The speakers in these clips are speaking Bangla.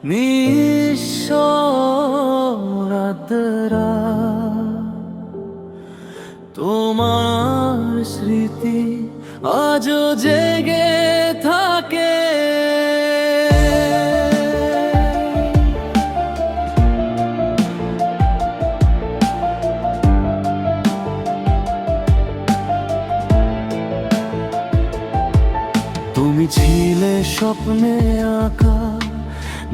নিঃস্বরাতরা তোমার স্মৃতি আজও জেগে থাকে। তুমি ছিলে স্বপ্নে আঁকা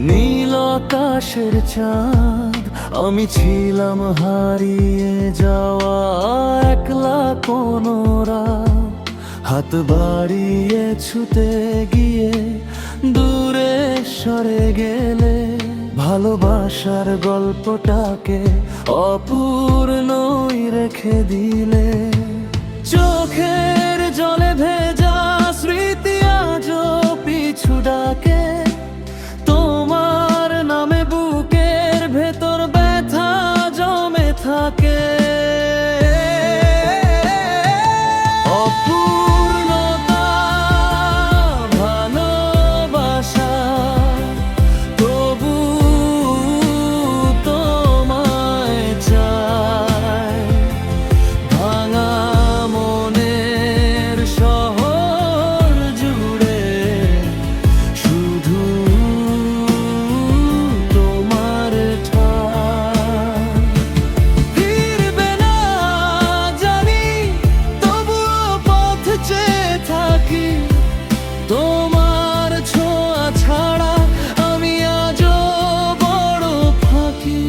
নীল আকাশের চাঁদ, আমি ছিলাম হারিয়ে যাওয়া একলা কোনো রাত। হাত বাড়িয়ে ছুতে গিয়ে দূরে সরে গেলে, ভালোবাসার গল্পটাকে অপূর্ণই রেখে দিলে। চোখের জলে ভেজা স্মৃতি আজও পিছু ডাকে, তোমার নামে বুকের ভেতর ব্যথা জমে থাকে। অপূর্ণতা ভালোবাসা তবু তোমায় চাই। ভাঙা মনের শহর জুড়ে শুধু তোমার ঠাই। ফিরবে না জানি, তবুও পথ চেয়ে থাকি। তোমার ছোঁয়া ছাড়া আমি আজও বড় ফাঁকি।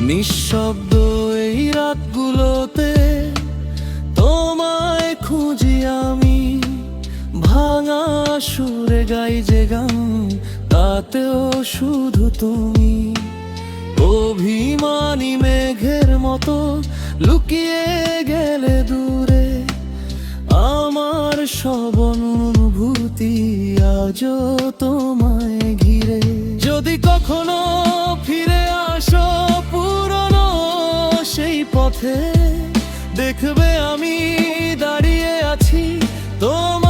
নিঃশব্দ এই রাতগুলোতে তোমায় খুঁজি আমি। ভাঙা সুরে গাই যে গান, তাতেও শুধু তুমি। অভিমানী মেঘের মতো লুকিয়ে গেলে দূরে, আমার সব অনুভূতি আজও তোমায় ঘিরে। যদি কখনো ফিরে আসো পুরনো সেই পথে, দেখবে আমি দাঁড়িয়ে আছি তোমার